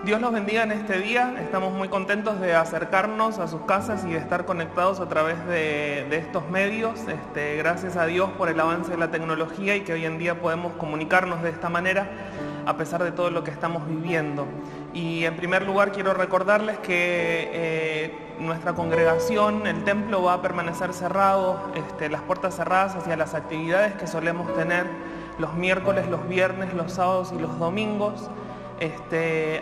Dios los bendiga en este día. Estamos muy contentos de acercarnos a sus casas y de estar conectados a través de estos medios. Gracias a Dios por el avance de la tecnología y que hoy en día podemos comunicarnos de esta manera a pesar de todo lo que estamos viviendo. Y en primer lugar quiero recordarles que nuestra congregación, el templo, va a permanecer cerrado, las puertas cerradas hacia las actividades que solemos tener los miércoles, los viernes, los sábados y los domingos.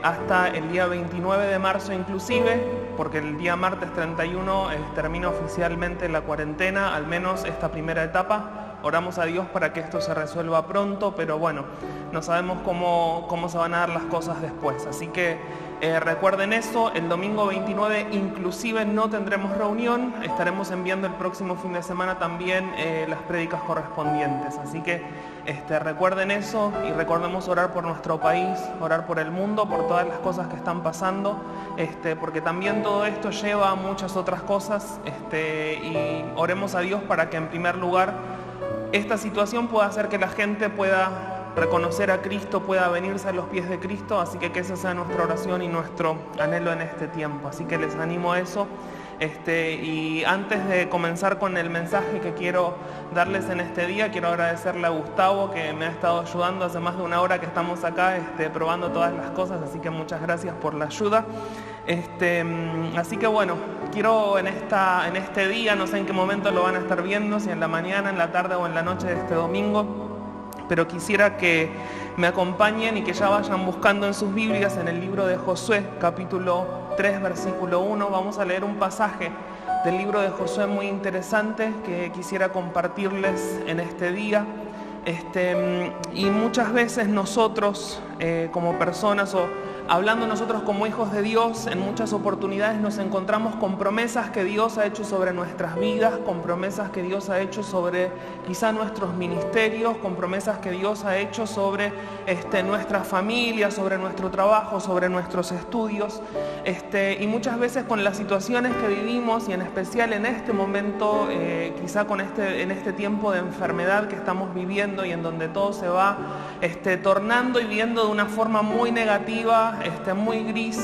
Hasta el día 29 de marzo inclusive, porque el día martes 31 termina oficialmente la cuarentena, al menos esta primera etapa. Oramos a Dios para que esto se resuelva pronto, pero bueno, no sabemos cómo se van a dar las cosas después. Así que recuerden eso, el domingo 29 inclusive no tendremos reunión, estaremos enviando el próximo fin de semana también las prédicas correspondientes. Así que recuerden eso y recordemos orar por nuestro país, orar por el mundo, por todas las cosas que están pasando, porque también todo esto lleva a muchas otras cosas, y oremos a Dios para que en primer lugar esta situación pueda hacer que la gente pueda reconocer a Cristo, pueda venirse a los pies de Cristo, así que esa sea nuestra oración y nuestro anhelo en este tiempo. Así que les animo a eso. Y antes de comenzar con el mensaje que quiero darles en este día, quiero agradecerle a Gustavo, que me ha estado ayudando hace más de una hora que estamos acá probando todas las cosas, así que muchas gracias por la ayuda. Así que bueno, quiero en este día, no sé en qué momento lo van a estar viendo, si en la mañana, en la tarde o en la noche de este domingo, pero quisiera que me acompañen y que ya vayan buscando en sus Biblias en el libro de Josué, capítulo 3, versículo 1. Vamos a leer un pasaje del libro de Josué muy interesante que quisiera compartirles en este día. Y muchas veces nosotros como personas o hablando nosotros como hijos de Dios, en muchas oportunidades nos encontramos con promesas que Dios ha hecho sobre nuestras vidas, con promesas que Dios ha hecho sobre quizá nuestros ministerios, con promesas que Dios ha hecho sobre nuestra familia, sobre nuestro trabajo, sobre nuestros estudios, y muchas veces con las situaciones que vivimos y en especial en este momento, quizá en este tiempo de enfermedad que estamos viviendo y en donde todo se va tornando y viendo de una forma muy negativa, muy gris,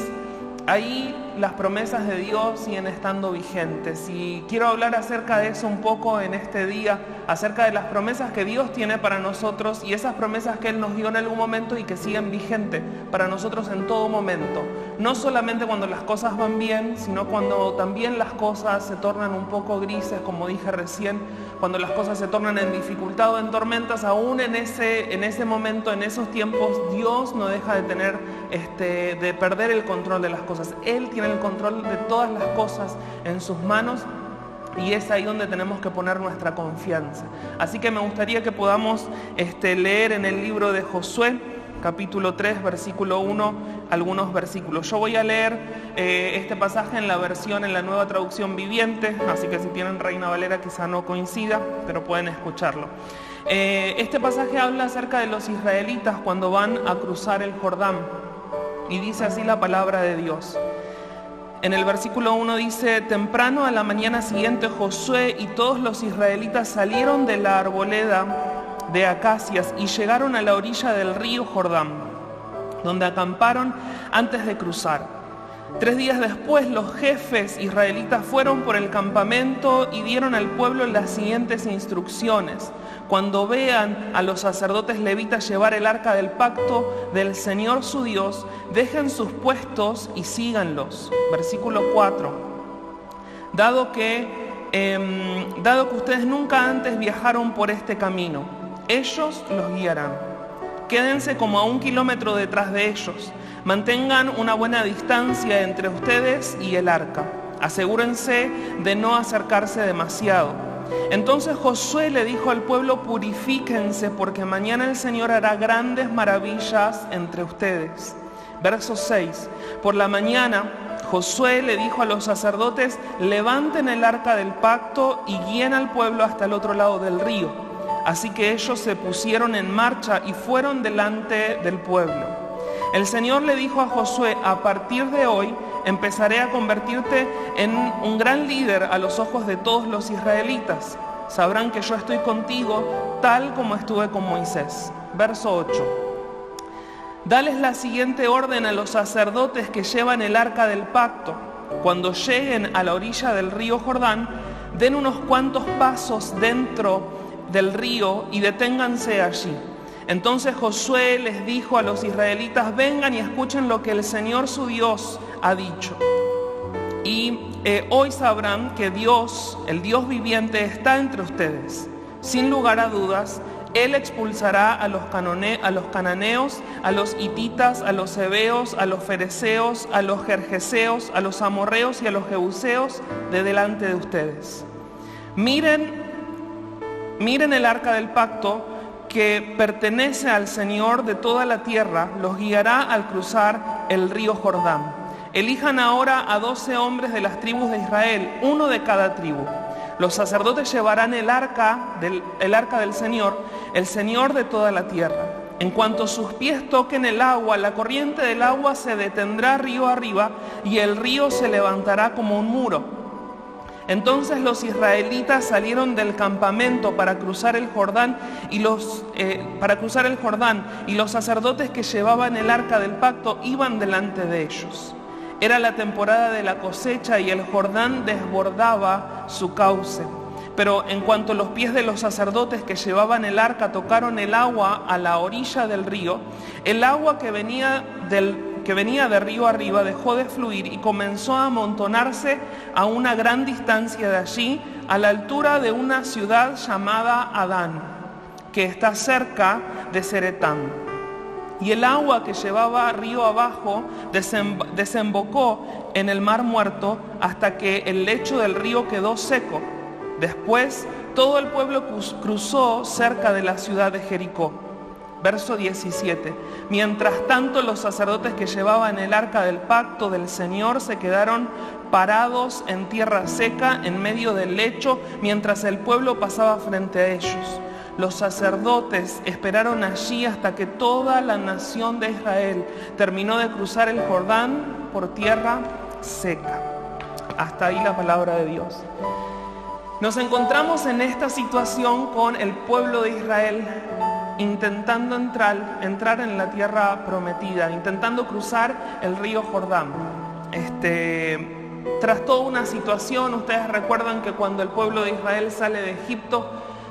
ahí las promesas de Dios siguen estando vigentes. Y quiero hablar acerca de eso un poco en este día, acerca de las promesas que Dios tiene para nosotros y esas promesas que Él nos dio en algún momento y que siguen vigentes para nosotros en todo momento. No solamente cuando las cosas van bien, sino cuando también las cosas se tornan un poco grises, como dije recién, cuando las cosas se tornan en dificultad o en tormentas, aún en ese momento, en esos tiempos, Dios no deja de tener, de perder el control de las cosas. Él tiene el control de todas las cosas en sus manos y es ahí donde tenemos que poner nuestra confianza. Así que me gustaría que podamos leer en el libro de Josué, capítulo 3, versículo 1, algunos versículos. Yo voy a leer este pasaje en la nueva traducción viviente, así que si tienen Reina Valera quizá no coincida, pero pueden escucharlo. Este pasaje habla acerca de los israelitas cuando van a cruzar el Jordán, y dice así la palabra de Dios. En el versículo 1 dice: temprano a la mañana siguiente Josué y todos los israelitas salieron de la arboleda de acacias y llegaron a la orilla del río Jordán, donde acamparon antes de cruzar. 3 días después los jefes israelitas fueron por el campamento y dieron al pueblo las siguientes instrucciones: cuando vean a los sacerdotes levitas llevar el arca del pacto del Señor su Dios, dejen sus puestos y síganlos. Versículo 4. Dado que ustedes nunca antes viajaron por este camino, ellos los guiarán. Quédense como a 1 kilómetro detrás de ellos. Mantengan una buena distancia entre ustedes y el arca. Asegúrense de no acercarse demasiado. Entonces Josué le dijo al pueblo: purifíquense, porque mañana el Señor hará grandes maravillas entre ustedes. Verso 6. Por la mañana Josué le dijo a los sacerdotes: levanten el arca del pacto y guíen al pueblo hasta el otro lado del río. Así que ellos se pusieron en marcha y fueron delante del pueblo. El Señor le dijo a Josué: a partir de hoy empezaré a convertirte en un gran líder a los ojos de todos los israelitas. Sabrán que yo estoy contigo tal como estuve con Moisés. Verso 8. Dales la siguiente orden a los sacerdotes que llevan el arca del pacto. Cuando lleguen a la orilla del río Jordán, den unos cuantos pasos dentro del río y deténganse allí. Entonces Josué les dijo a los israelitas: vengan y escuchen lo que el Señor su Dios ha dicho. Y hoy sabrán que Dios, el Dios viviente, está entre ustedes. Sin lugar a dudas, Él expulsará a los cananeos, a los hititas, a los heveos, a los fereceos, a los gergeseos, a los amorreos y a los jebuseos de delante de ustedes. Miren el arca del pacto que pertenece al Señor de toda la tierra, los guiará al cruzar el río Jordán. Elijan ahora a 12 hombres de las tribus de Israel, uno de cada tribu. Los sacerdotes llevarán el arca del Señor, el Señor de toda la tierra. En cuanto sus pies toquen el agua, la corriente del agua se detendrá río arriba y el río se levantará como un muro. Entonces los israelitas salieron del campamento para cruzar el Jordán y los sacerdotes que llevaban el arca del pacto iban delante de ellos. Era la temporada de la cosecha y el Jordán desbordaba su cauce. Pero en cuanto los pies de los sacerdotes que llevaban el arca tocaron el agua a la orilla del río, el agua que venía de río arriba dejó de fluir y comenzó a amontonarse a una gran distancia de allí, a la altura de una ciudad llamada Adán, que está cerca de Zeretán. Y el agua que llevaba río abajo desembocó en el mar Muerto hasta que el lecho del río quedó seco. Después todo el pueblo cruzó cerca de la ciudad de Jericó. Verso 17. Mientras tanto los sacerdotes que llevaban el arca del pacto del Señor se quedaron parados en tierra seca en medio del lecho mientras el pueblo pasaba frente a ellos. Los sacerdotes esperaron allí hasta que toda la nación de Israel terminó de cruzar el Jordán por tierra seca. Hasta ahí la palabra de Dios. Nos encontramos en esta situación con el pueblo de Israel intentando entrar en la tierra prometida, intentando cruzar el río Jordán. Tras toda una situación, ustedes recuerdan que cuando el pueblo de Israel sale de Egipto,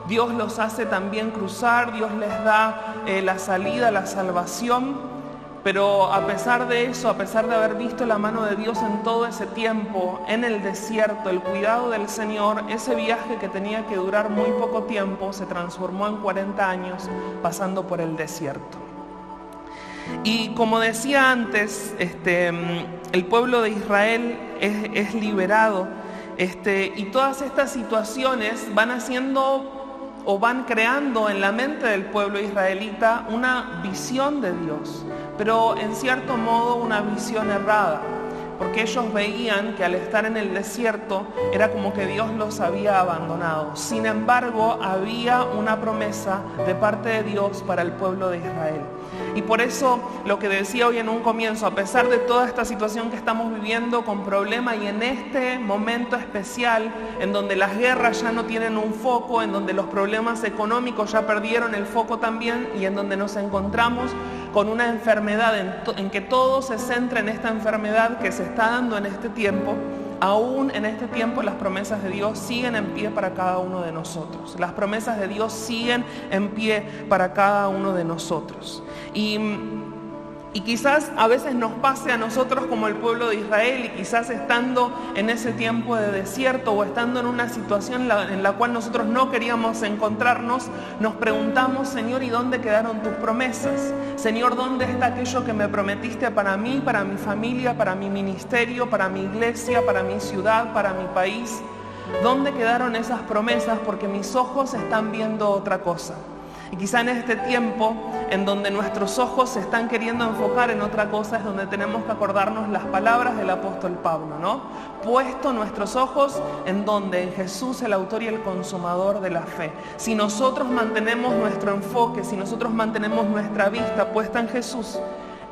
Dios los hace también cruzar, Dios les da la salida, la salvación, pero a pesar de eso, a pesar de haber visto la mano de Dios en todo ese tiempo, en el desierto, el cuidado del Señor, ese viaje que tenía que durar muy poco tiempo se transformó en 40 años pasando por el desierto. Y como decía antes, el pueblo de Israel es liberado, y todas estas situaciones van haciendo o van creando en la mente del pueblo israelita una visión de Dios, pero en cierto modo una visión errada, porque ellos veían que al estar en el desierto era como que Dios los había abandonado. Sin embargo, había una promesa de parte de Dios para el pueblo de Israel. Y por eso lo que decía hoy en un comienzo, a pesar de toda esta situación que estamos viviendo con problema y en este momento especial en donde las guerras ya no tienen un foco, en donde los problemas económicos ya perdieron el foco también y en donde nos encontramos con una enfermedad en que todo se centra en esta enfermedad que se está dando en este tiempo, aún en este tiempo las promesas de Dios siguen en pie para cada uno de nosotros. Las promesas de Dios siguen en pie para cada uno de nosotros. Y quizás a veces nos pase a nosotros como el pueblo de Israel, y quizás estando en ese tiempo de desierto o estando en una situación en la cual nosotros no queríamos encontrarnos, nos preguntamos: Señor, ¿y dónde quedaron tus promesas? Señor, ¿dónde está aquello que me prometiste para mí, para mi familia, para mi ministerio, para mi iglesia, para mi ciudad, para mi país? ¿Dónde quedaron esas promesas? Porque mis ojos están viendo otra cosa. Y quizá en este tiempo en donde nuestros ojos se están queriendo enfocar en otra cosa es donde tenemos que acordarnos las palabras del apóstol Pablo, ¿no? Puesto nuestros ojos en donde, en Jesús, el autor y el consumador de la fe. Si nosotros mantenemos nuestro enfoque, si nosotros mantenemos nuestra vista puesta en Jesús,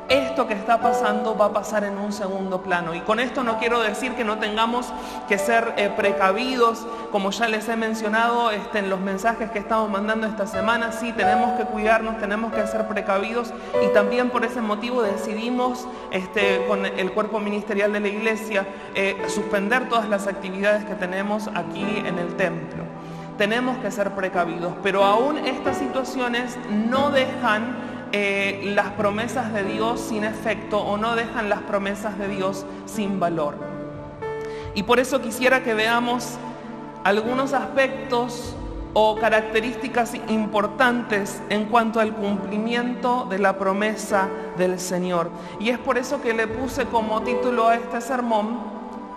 esto que está pasando va a pasar en un segundo plano. Y con esto no quiero decir que no tengamos que ser precavidos, como ya les he mencionado en los mensajes que estamos mandando esta semana. Sí, tenemos que cuidarnos, tenemos que ser precavidos, y también por ese motivo decidimos con el cuerpo ministerial de la iglesia suspender todas las actividades que tenemos aquí en el templo. Tenemos que ser precavidos, pero aún estas situaciones no dejan las promesas de Dios sin efecto, o no dejan las promesas de Dios sin valor. Y por eso quisiera que veamos algunos aspectos o características importantes en cuanto al cumplimiento de la promesa del Señor. Y es por eso que le puse como título a este sermón: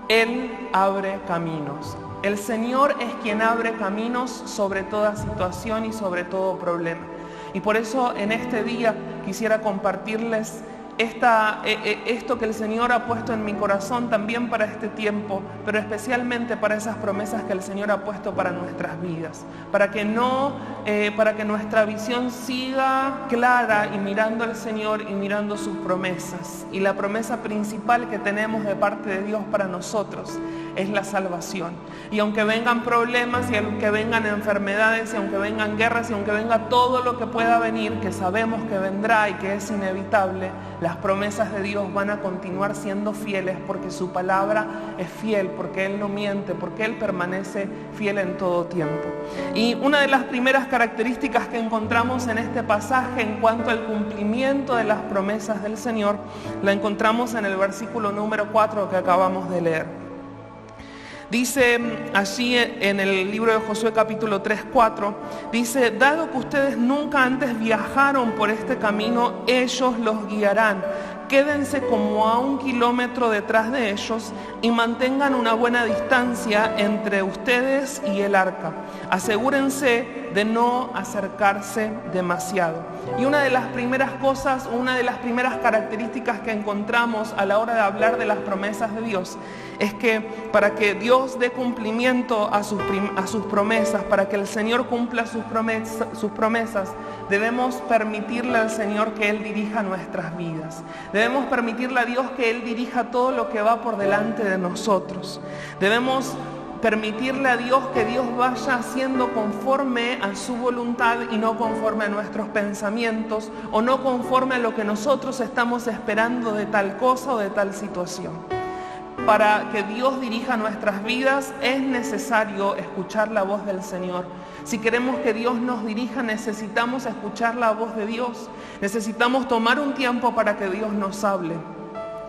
Él abre caminos. El Señor es quien abre caminos sobre toda situación y sobre todo problema. Y por eso en este día quisiera compartirles esto que el Señor ha puesto en mi corazón también para este tiempo, pero especialmente para esas promesas que el Señor ha puesto para nuestras vidas, para que nuestra visión siga clara y mirando al Señor y mirando sus promesas. Y la promesa principal que tenemos de parte de Dios para nosotros es la salvación. Y aunque vengan problemas, y aunque vengan enfermedades, y aunque vengan guerras, y aunque venga todo lo que pueda venir, que sabemos que vendrá y que es inevitable, las promesas de Dios van a continuar siendo fieles, porque su palabra es fiel, porque Él no miente, porque Él permanece fiel en todo tiempo. Y una de las primeras características que encontramos en este pasaje en cuanto al cumplimiento de las promesas del Señor, la encontramos en el versículo número 4 que acabamos de leer. Dice allí en el libro de Josué capítulo 3:4, dice: dado que ustedes nunca antes viajaron por este camino, ellos los guiarán. Quédense como a 1 kilómetro detrás de ellos y mantengan una buena distancia entre ustedes y el arca. Asegúrense de no acercarse demasiado. Y una de las primeras cosas, una de las primeras características que encontramos a la hora de hablar de las promesas de Dios es que para que Dios dé cumplimiento a sus promesas, para que el Señor cumpla sus promesas, debemos permitirle al Señor que Él dirija nuestras vidas. Debemos permitirle a Dios que Él dirija todo lo que va por delante de nosotros. Debemos permitirle a Dios que Dios vaya haciendo conforme a su voluntad y no conforme a nuestros pensamientos, o no conforme a lo que nosotros estamos esperando de tal cosa o de tal situación. Para que Dios dirija nuestras vidas es necesario escuchar la voz del Señor. Si queremos que Dios nos dirija, necesitamos escuchar la voz de Dios. Necesitamos tomar un tiempo para que Dios nos hable.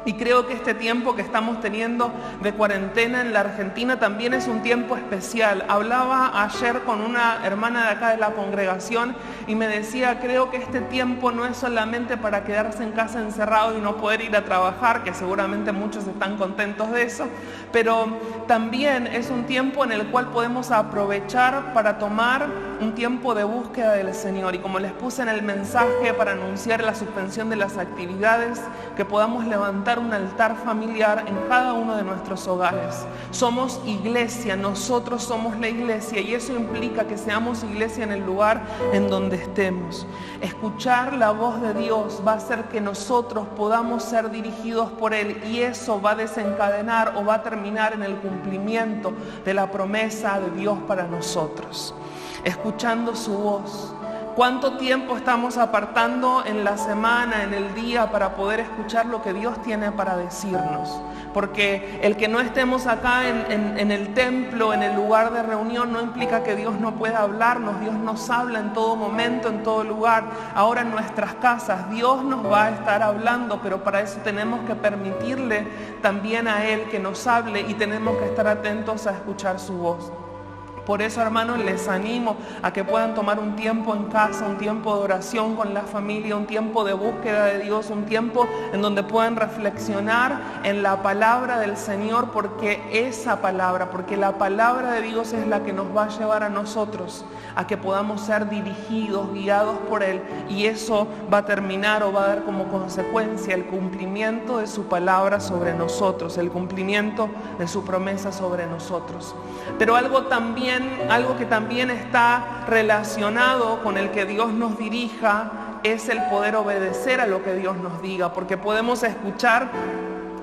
Y creo que este tiempo que estamos teniendo de cuarentena en la Argentina también es un tiempo especial. Hablaba ayer con una hermana de acá de la congregación y me decía: creo que este tiempo no es solamente para quedarse en casa encerrado y no poder ir a trabajar, que seguramente muchos están contentos de eso, pero también es un tiempo en el cual podemos aprovechar para tomar un tiempo de búsqueda del Señor. Y como les puse en el mensaje para anunciar la suspensión de las actividades, que podamos levantar un altar familiar en cada uno de nuestros hogares. Somos iglesia, nosotros somos la iglesia, y eso implica que seamos iglesia en el lugar en donde estemos. Escuchar la voz de Dios va a hacer que nosotros podamos ser dirigidos por Él, y eso va a desencadenar o va a terminar en el cumplimiento de la promesa de Dios para nosotros. Escuchando su voz. ¿Cuánto tiempo estamos apartando en la semana, en el día, para poder escuchar lo que Dios tiene para decirnos? Porque el que no estemos acá en el templo, en el lugar de reunión, no implica que Dios no pueda hablarnos. Dios nos habla en todo momento, en todo lugar. Ahora en nuestras casas Dios nos va a estar hablando, pero para eso tenemos que permitirle también a Él que nos hable, y tenemos que estar atentos a escuchar su voz. Por eso, hermanos, les animo a que puedan tomar un tiempo en casa, un tiempo de oración con la familia, un tiempo de búsqueda de Dios, un tiempo en donde puedan reflexionar en la palabra del Señor, porque la palabra de Dios es la que nos va a llevar a nosotros a que podamos ser dirigidos, guiados por Él, y eso va a terminar o va a dar como consecuencia el cumplimiento de su palabra sobre nosotros, el cumplimiento de su promesa sobre nosotros. Pero algo que también está relacionado con el que Dios nos dirija es el poder obedecer a lo que Dios nos diga, porque podemos escuchar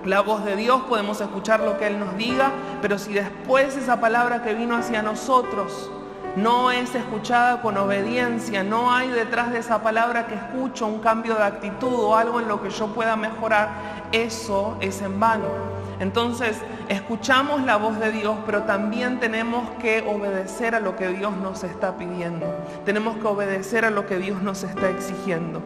la voz de Dios, podemos escuchar lo que Él nos diga, pero si después esa palabra que vino hacia nosotros no es escuchada con obediencia, no hay detrás de esa palabra que escucho un cambio de actitud o algo en lo que yo pueda mejorar, eso es en vano. Entonces, escuchamos la voz de Dios, pero también tenemos que obedecer a lo que Dios nos está pidiendo. Tenemos que obedecer a lo que Dios nos está exigiendo.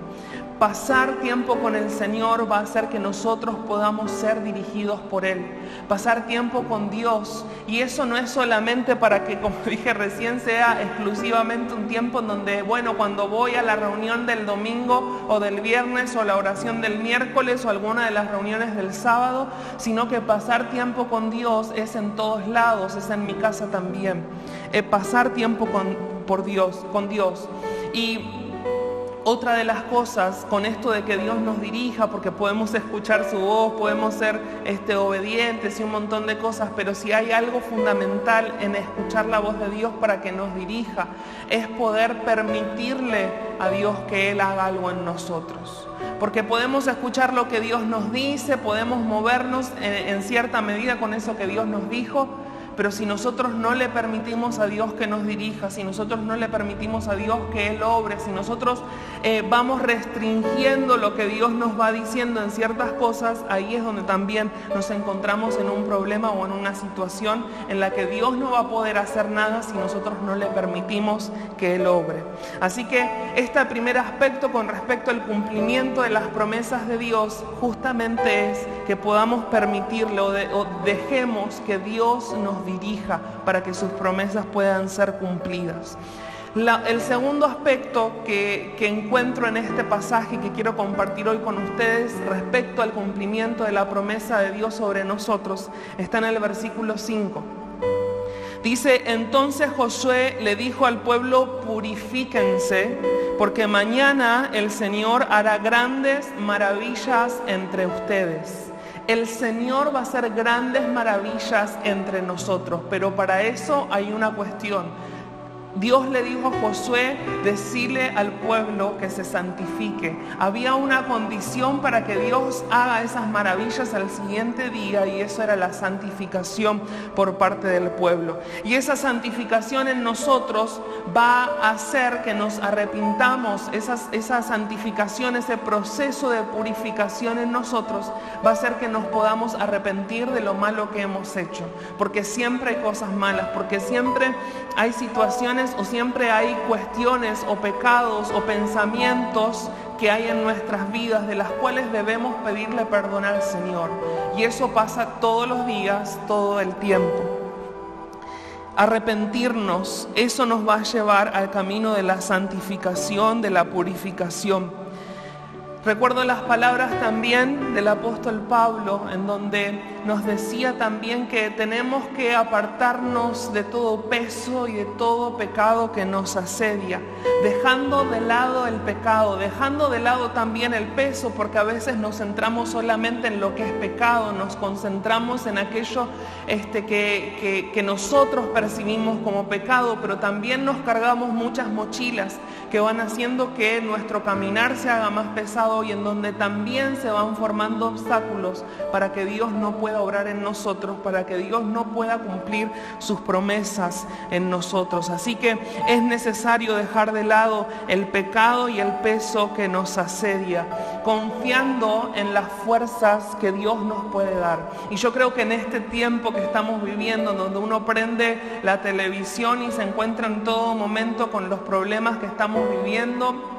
Pasar tiempo con el Señor va a hacer que nosotros podamos ser dirigidos por Él. Pasar tiempo con Dios. Y eso no es solamente para que, como dije recién, sea exclusivamente un tiempo en donde, bueno, cuando voy a la reunión del domingo o del viernes o la oración del miércoles o alguna de las reuniones del sábado, sino que pasar tiempo con Dios es en todos lados, es en mi casa también. Pasar tiempo con Dios. Y otra de las cosas con esto de que Dios nos dirija, porque podemos escuchar su voz, podemos ser obedientes y un montón de cosas, pero si hay algo fundamental en escuchar la voz de Dios para que nos dirija, es poder permitirle a Dios que Él haga algo en nosotros. Porque podemos escuchar lo que Dios nos dice, podemos movernos en cierta medida con eso que Dios nos dijo, pero si nosotros no le permitimos a Dios que nos dirija, si nosotros no le permitimos a Dios que Él obre, si nosotros vamos restringiendo lo que Dios nos va diciendo en ciertas cosas, ahí es donde también nos encontramos en un problema o en una situación en la que Dios no va a poder hacer nada si nosotros no le permitimos que Él obre. Así que este primer aspecto con respecto al cumplimiento de las promesas de Dios justamente es que podamos permitirle o dejemos que Dios nos dirija para que sus promesas puedan ser cumplidas. El segundo aspecto que encuentro en este pasaje que quiero compartir hoy con ustedes respecto al cumplimiento de la promesa de Dios sobre nosotros está en el versículo 5. Dice: entonces Josué le dijo al pueblo: purifíquense, porque mañana el Señor hará grandes maravillas entre ustedes. El Señor va a hacer grandes maravillas entre nosotros, pero para eso hay una cuestión. Dios le dijo a Josué decirle al pueblo que se santifique. Había una condición para que Dios haga esas maravillas al siguiente día, y eso era la santificación por parte del pueblo. Y esa santificación en nosotros va a hacer que nos arrepintamos. Esa santificación, ese proceso de purificación en nosotros va a hacer que nos podamos arrepentir de lo malo que hemos hecho. Porque siempre hay cosas malas, porque siempre hay situaciones o siempre hay cuestiones o pecados o pensamientos que hay en nuestras vidas de las cuales debemos pedirle perdón al Señor. Y eso pasa todos los días, todo el tiempo. Arrepentirnos, eso nos va a llevar al camino de la santificación, de la purificación. Recuerdo las palabras también del apóstol Pablo, en donde nos decía también que tenemos que apartarnos de todo peso y de todo pecado que nos asedia, dejando de lado el pecado, dejando de lado también el peso, porque a veces nos centramos solamente en lo que es pecado, nos concentramos en aquello que nosotros percibimos como pecado, pero también nos cargamos muchas mochilas que van haciendo que nuestro caminar se haga más pesado, y en donde también se van formando obstáculos para que Dios no pueda obrar en nosotros, para que Dios no pueda cumplir sus promesas en nosotros. Así que es necesario dejar de lado el pecado y el peso que nos asedia, confiando en las fuerzas que Dios nos puede dar. Y yo creo que en este tiempo que estamos viviendo, donde uno prende la televisión y se encuentra en todo momento con los problemas que estamos viviendo,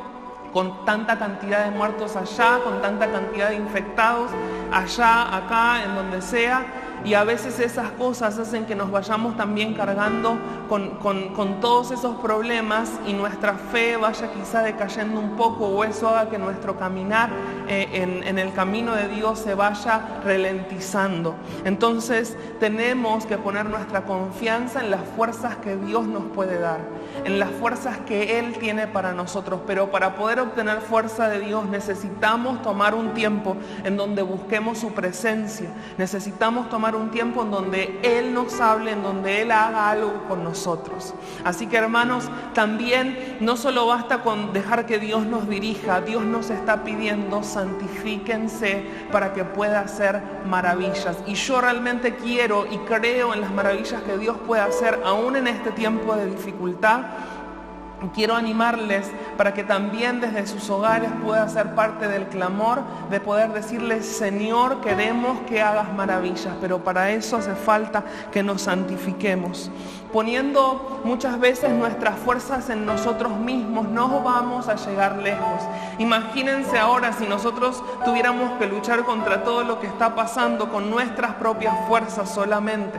con tanta cantidad de muertos allá, con tanta cantidad de infectados allá, acá, en donde sea, y a veces esas cosas hacen que nos vayamos también cargando con todos esos problemas, y nuestra fe vaya quizá decayendo un poco, o eso haga que nuestro caminar en el camino de Dios se vaya ralentizando. Entonces tenemos que poner nuestra confianza en las fuerzas que Dios nos puede dar, en las fuerzas que Él tiene para nosotros. Pero para poder obtener fuerza de Dios necesitamos tomar un tiempo en donde busquemos su presencia, necesitamos tomar tomar un tiempo en donde Él nos hable, en donde Él haga algo con nosotros. Así que, hermanos, también no solo basta con dejar que Dios nos dirija, Dios nos está pidiendo: santifíquense para que pueda hacer maravillas. Y yo realmente quiero y creo en las maravillas que Dios puede hacer aún en este tiempo de dificultad. Quiero animarles para que también desde sus hogares pueda ser parte del clamor de poder decirles: Señor, queremos que hagas maravillas, pero para eso hace falta que nos santifiquemos. Poniendo muchas veces nuestras fuerzas en nosotros mismos, no vamos a llegar lejos. Imagínense ahora si nosotros tuviéramos que luchar contra todo lo que está pasando con nuestras propias fuerzas solamente.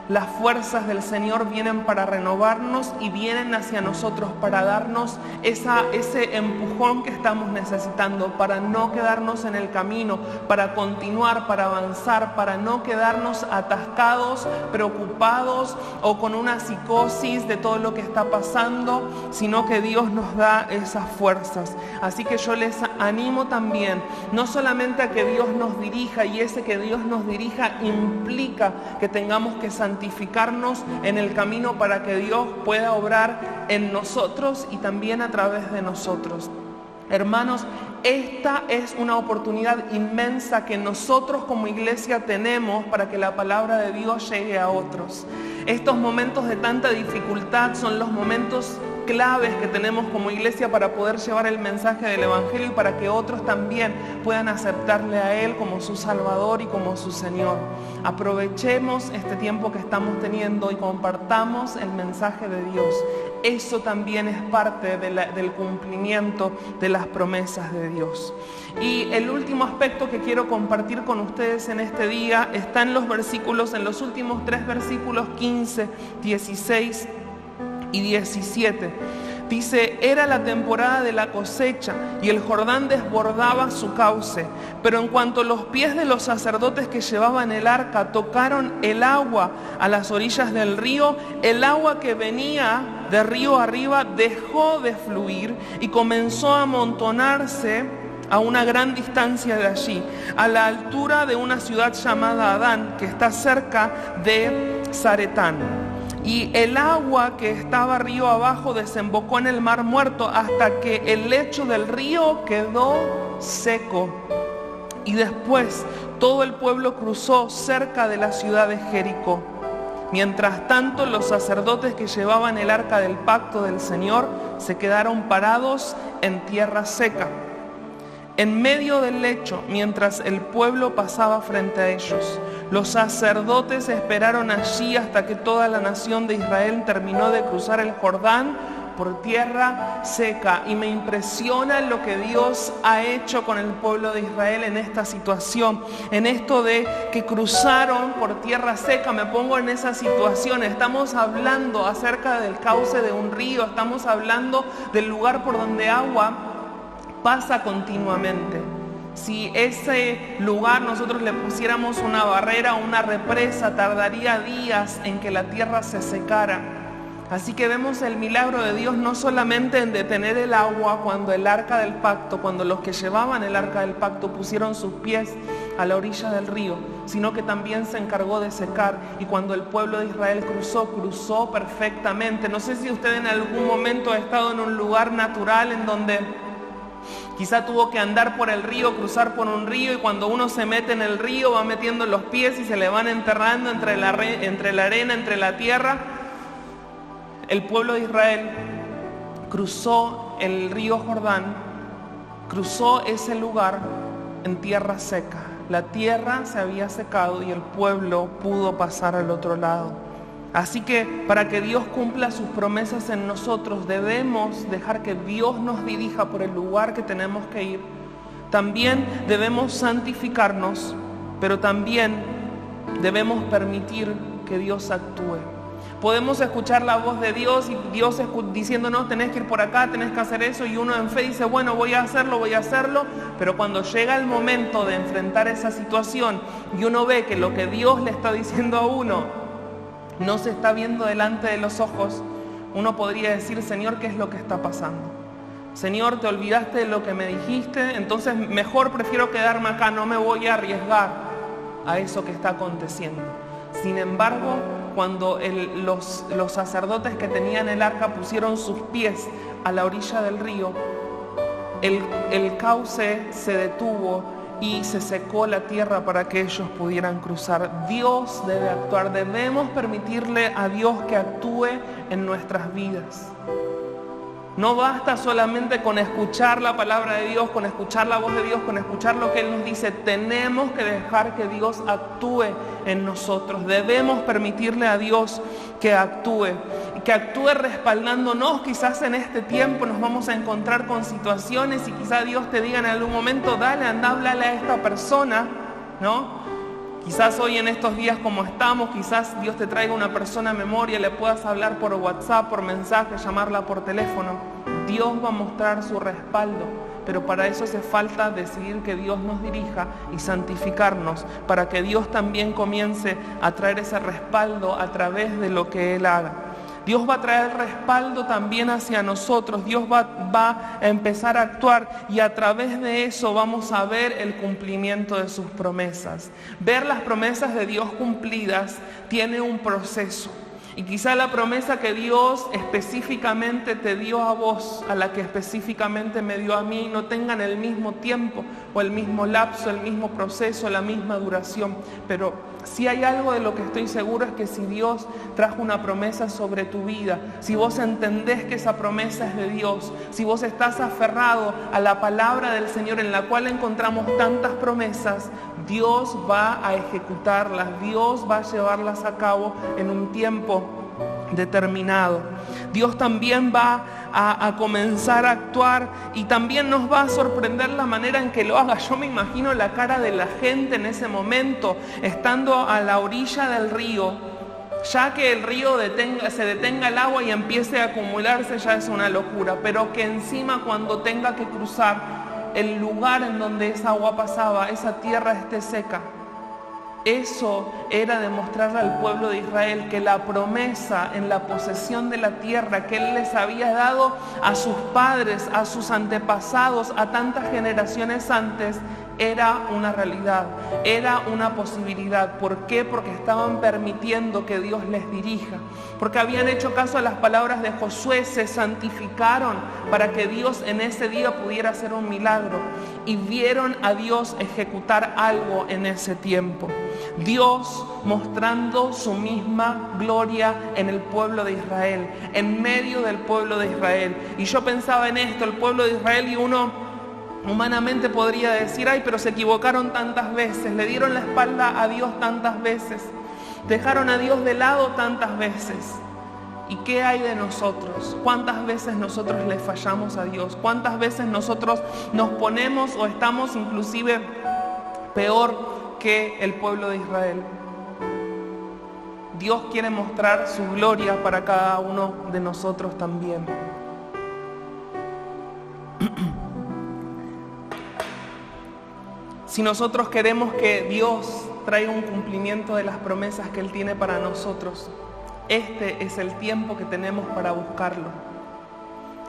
Las fuerzas del Señor vienen para renovarnos y vienen hacia nosotros para darnos ese empujón que estamos necesitando, para no quedarnos en el camino, para continuar, para avanzar, para no quedarnos atascados, preocupados o con una psicosis de todo lo que está pasando, sino que Dios nos da esas fuerzas. Así que yo les animo también, no solamente a que Dios nos dirija, y ese que Dios nos dirija implica que tengamos que santificarnos en el camino para que Dios pueda obrar en nosotros y también a través de nosotros. Hermanos, esta es una oportunidad inmensa que nosotros como iglesia tenemos para que la palabra de Dios llegue a otros. Estos momentos de tanta dificultad son los momentos claves que tenemos como iglesia para poder llevar el mensaje del Evangelio y para que otros también puedan aceptarle a Él como su Salvador y como su Señor. Aprovechemos este tiempo que estamos teniendo y compartamos el mensaje de Dios. Eso también es parte del cumplimiento de las promesas de Dios. Y el último aspecto que quiero compartir con ustedes en este día está en los últimos 3 versículos 15, 16 y 17. Dice: era la temporada de la cosecha y el Jordán desbordaba su cauce, pero en cuanto los pies de los sacerdotes que llevaban el arca tocaron el agua a las orillas del río, el agua que venía de río arriba dejó de fluir y comenzó a amontonarse a una gran distancia de allí, a la altura de una ciudad llamada Adán, que está cerca de Zaretán. Y el agua que estaba río abajo desembocó en el mar muerto hasta que el lecho del río quedó seco. Y después todo el pueblo cruzó cerca de la ciudad de Jericó. Mientras tanto, los sacerdotes que llevaban el arca del pacto del Señor se quedaron parados en tierra seca, en medio del lecho, mientras el pueblo pasaba frente a ellos. Los sacerdotes esperaron allí hasta que toda la nación de Israel terminó de cruzar el Jordán por tierra seca. Y me impresiona lo que Dios ha hecho con el pueblo de Israel en esta situación, en esto de que cruzaron por tierra seca. Me pongo en esa situación. Estamos hablando acerca del cauce de un río, estamos hablando del lugar por donde agua pasa continuamente. Si ese lugar nosotros le pusiéramos una barrera, una represa, tardaría días en que la tierra se secara. Así que vemos el milagro de Dios no solamente en detener el agua cuando el arca del pacto, cuando los que llevaban el arca del pacto pusieron sus pies a la orilla del río, sino que también se encargó de secar, y cuando el pueblo de Israel cruzó perfectamente. No sé si usted en algún momento ha estado en un lugar natural en donde quizá tuvo que andar por el río, cruzar por un río, y cuando uno se mete en el río va metiendo los pies y se le van enterrando entre la arena, entre la tierra. El pueblo de Israel cruzó el río Jordán, cruzó ese lugar en tierra seca. La tierra se había secado y el pueblo pudo pasar al otro lado. Así que para que Dios cumpla sus promesas en nosotros, debemos dejar que Dios nos dirija por el lugar que tenemos que ir. También debemos santificarnos, pero también debemos permitir que Dios actúe. Podemos escuchar la voz de Dios y Dios diciéndonos: tenés que ir por acá, tenés que hacer eso, y uno en fe dice: bueno, voy a hacerlo, pero cuando llega el momento de enfrentar esa situación y uno ve que lo que Dios le está diciendo a uno no se está viendo delante de los ojos, uno podría decir: Señor, ¿qué es lo que está pasando? Señor, ¿te olvidaste de lo que me dijiste? Entonces mejor prefiero quedarme acá, no me voy a arriesgar. a eso que está aconteciendo. Sin embargo, cuando los sacerdotes que tenían el arca pusieron sus pies a la orilla del río, el cauce se detuvo y se secó la tierra para que ellos pudieran cruzar. Dios debe actuar, debemos permitirle a Dios que actúe en nuestras vidas. No basta solamente con escuchar la palabra de Dios, con escuchar la voz de Dios, con escuchar lo que Él nos dice. Tenemos que dejar que Dios actúe en nosotros. Debemos permitirle a Dios que actúe respaldándonos. Quizás en este tiempo nos vamos a encontrar con situaciones y quizás Dios te diga en algún momento, dale, anda, háblale a esta persona, ¿no? Quizás hoy en estos días como estamos, quizás Dios te traiga una persona a memoria, le puedas hablar por WhatsApp, por mensaje, llamarla por teléfono. Dios va a mostrar su respaldo, pero para eso hace falta decidir que Dios nos dirija y santificarnos, para que Dios también comience a traer ese respaldo a través de lo que Él haga. Dios va a traer respaldo también hacia nosotros. Dios va a empezar a actuar y a través de eso vamos a ver el cumplimiento de sus promesas. Ver las promesas de Dios cumplidas tiene un proceso. Y quizá la promesa que Dios específicamente te dio a vos, a la que específicamente me dio a mí, no tengan el mismo tiempo o el mismo lapso, el mismo proceso, la misma duración. Pero si hay algo de lo que estoy seguro es que si Dios trajo una promesa sobre tu vida, si vos entendés que esa promesa es de Dios, si vos estás aferrado a la palabra del Señor en la cual encontramos tantas promesas, Dios va a ejecutarlas, Dios va a llevarlas a cabo en un tiempo determinado. Dios también va a comenzar a actuar y también nos va a sorprender la manera en que lo haga. Yo me imagino la cara de la gente en ese momento, estando a la orilla del río. Ya que el río se detenga el agua y empiece a acumularse ya es una locura, pero que encima cuando tenga que cruzar el lugar en donde esa agua pasaba, esa tierra esté seca. Eso era demostrarle al pueblo de Israel que la promesa en la posesión de la tierra que Él les había dado a sus padres, a sus antepasados, a tantas generaciones antes, era una realidad, era una posibilidad. ¿Por qué? Porque estaban permitiendo que Dios les dirija, porque habían hecho caso a las palabras de Josué, se santificaron para que Dios en ese día pudiera hacer un milagro y vieron a Dios ejecutar algo en ese tiempo. Dios mostrando su misma gloria en el pueblo de Israel, en medio del pueblo de Israel. Y yo pensaba en esto, el pueblo de Israel, y uno humanamente podría decir, ay, pero se equivocaron tantas veces, le dieron la espalda a Dios tantas veces, dejaron a Dios de lado tantas veces. ¿Y qué hay de nosotros? ¿Cuántas veces nosotros le fallamos a Dios? ¿Cuántas veces nosotros nos ponemos o estamos inclusive peor que el pueblo de Israel? Dios quiere mostrar su gloria para cada uno de nosotros también. Si nosotros queremos que Dios traiga un cumplimiento de las promesas que Él tiene para nosotros, este es el tiempo que tenemos para buscarlo.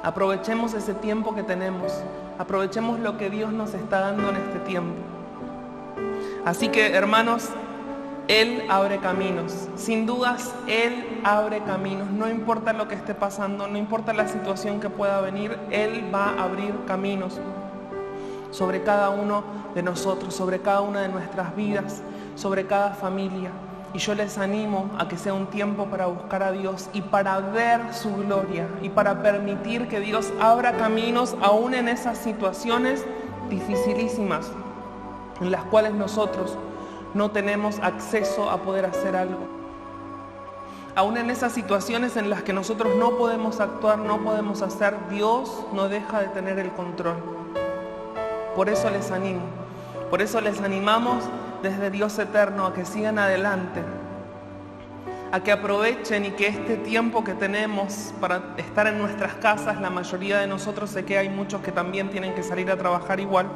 Aprovechemos ese tiempo que tenemos, aprovechemos lo que Dios nos está dando en este tiempo. Así que, hermanos, Él abre caminos. Sin dudas, Él abre caminos. No importa lo que esté pasando, no importa la situación que pueda venir, Él va a abrir caminos sobre cada uno de nosotros, sobre cada una de nuestras vidas, sobre cada familia. Y yo les animo a que sea un tiempo para buscar a Dios y para ver su gloria y para permitir que Dios abra caminos aún en esas situaciones dificilísimas en las cuales nosotros no tenemos acceso a poder hacer algo. Aún en esas situaciones en las que nosotros no podemos actuar, no podemos hacer, Dios no deja de tener el control. Por eso les animo, por eso les animamos desde Dios eterno a que sigan adelante, a que aprovechen y que este tiempo que tenemos para estar en nuestras casas, la mayoría de nosotros, sé que hay muchos que también tienen que salir a trabajar igual,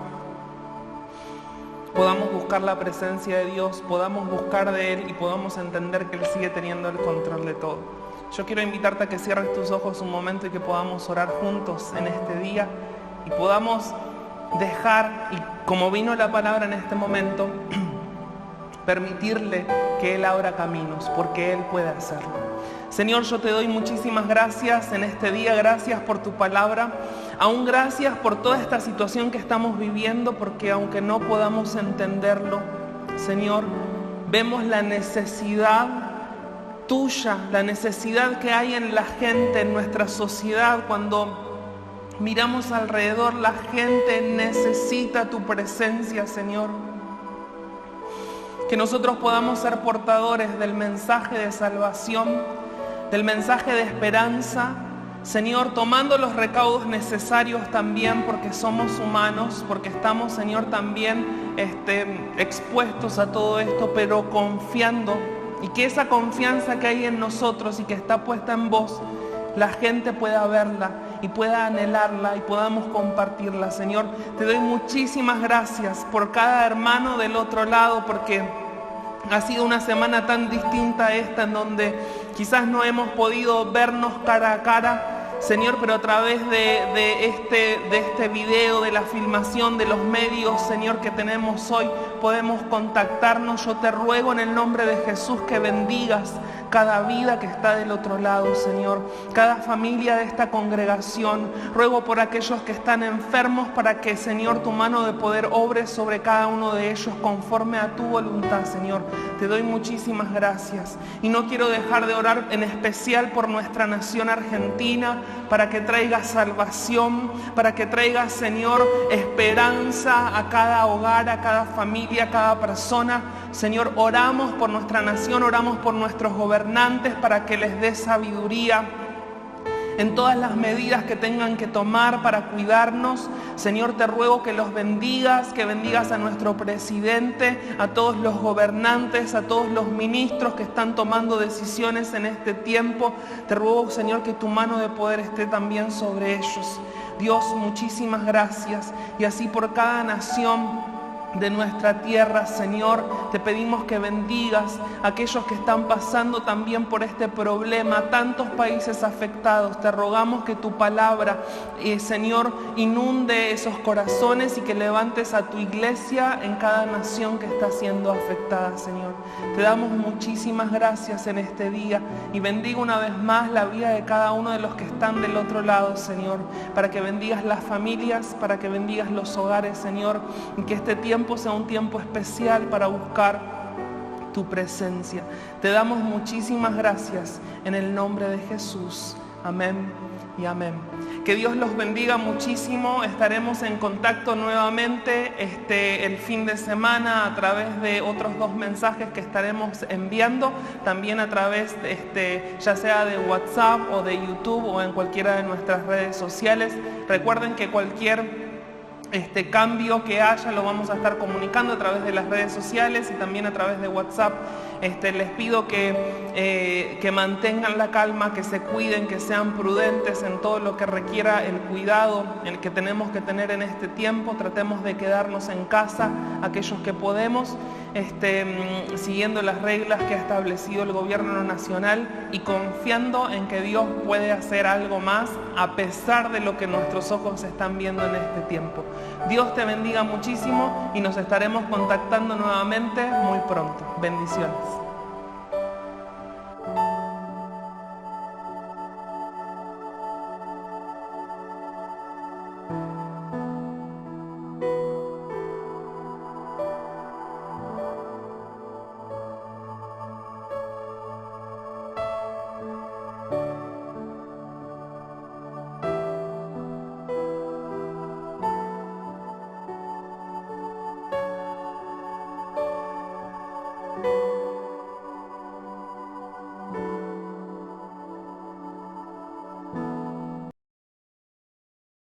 podamos buscar la presencia de Dios, podamos buscar de Él y podamos entender que Él sigue teniendo el control de todo. Yo quiero invitarte a que cierres tus ojos un momento y que podamos orar juntos en este día y podamos dejar, y como vino la palabra en este momento, permitirle que Él abra caminos, porque Él puede hacerlo. Señor, yo te doy muchísimas gracias en este día, gracias por tu palabra, aún gracias por toda esta situación que estamos viviendo, porque aunque no podamos entenderlo, Señor, vemos la necesidad tuya, la necesidad que hay en la gente, en nuestra sociedad. Cuando miramos alrededor, la gente necesita tu presencia, Señor. Que nosotros podamos ser portadores del mensaje de salvación, del mensaje de esperanza, Señor, tomando los recaudos necesarios también, porque somos humanos, porque estamos, Señor, también expuestos a todo esto, pero confiando, y que esa confianza que hay en nosotros y que está puesta en vos, la gente pueda verla y pueda anhelarla y podamos compartirla. Señor, te doy muchísimas gracias por cada hermano del otro lado, porque ha sido una semana tan distinta a esta, en donde quizás no hemos podido vernos cara a cara, Señor, pero a través de este video, de la filmación, de los medios, Señor, que tenemos hoy, podemos contactarnos. Yo te ruego en el nombre de Jesús que bendigas cada vida que está del otro lado, Señor, cada familia de esta congregación. Ruego por aquellos que están enfermos, para que, Señor, tu mano de poder obre sobre cada uno de ellos conforme a tu voluntad, Señor. Te doy muchísimas gracias. Y no quiero dejar de orar en especial por nuestra nación Argentina, para que traiga salvación, para que traiga, Señor, esperanza a cada hogar, a cada familia, a cada persona. Señor, oramos por nuestra nación, oramos por nuestros gobernantes, para que les dé sabiduría en todas las medidas que tengan que tomar para cuidarnos. Señor, te ruego que los bendigas, que bendigas a nuestro presidente, a todos los gobernantes, a todos los ministros que están tomando decisiones en este tiempo. Te ruego, Señor, que tu mano de poder esté también sobre ellos. Dios, muchísimas gracias. Y así por cada nación de nuestra tierra, Señor, te pedimos que bendigas a aquellos que están pasando también por este problema, tantos países afectados. Te rogamos que tu palabra, Señor, inunde esos corazones y que levantes a tu iglesia en cada nación que está siendo afectada, Señor. Te damos muchísimas gracias en este día y bendigo una vez más la vida de cada uno de los que están del otro lado, Señor, para que bendigas las familias, para que bendigas los hogares, Señor, y que este tiempo sea un tiempo especial para buscar tu presencia. Te damos muchísimas gracias en el nombre de Jesús. Amén y amén. Que Dios los bendiga muchísimo. Estaremos en contacto nuevamente el fin de semana a través de otros 2 mensajes que estaremos enviando, también a través ya sea de WhatsApp o de YouTube o en cualquiera de nuestras redes sociales. Recuerden que cualquier cambio que haya lo vamos a estar comunicando a través de las redes sociales y también a través de WhatsApp. Les pido que mantengan la calma, que se cuiden, que sean prudentes en todo lo que requiera el cuidado que tenemos que tener en este tiempo. Tratemos de quedarnos en casa, aquellos que podemos, siguiendo las reglas que ha establecido el gobierno nacional y confiando en que Dios puede hacer algo más a pesar de lo que nuestros ojos están viendo en este tiempo. Dios te bendiga muchísimo y nos estaremos contactando nuevamente muy pronto. Bendiciones.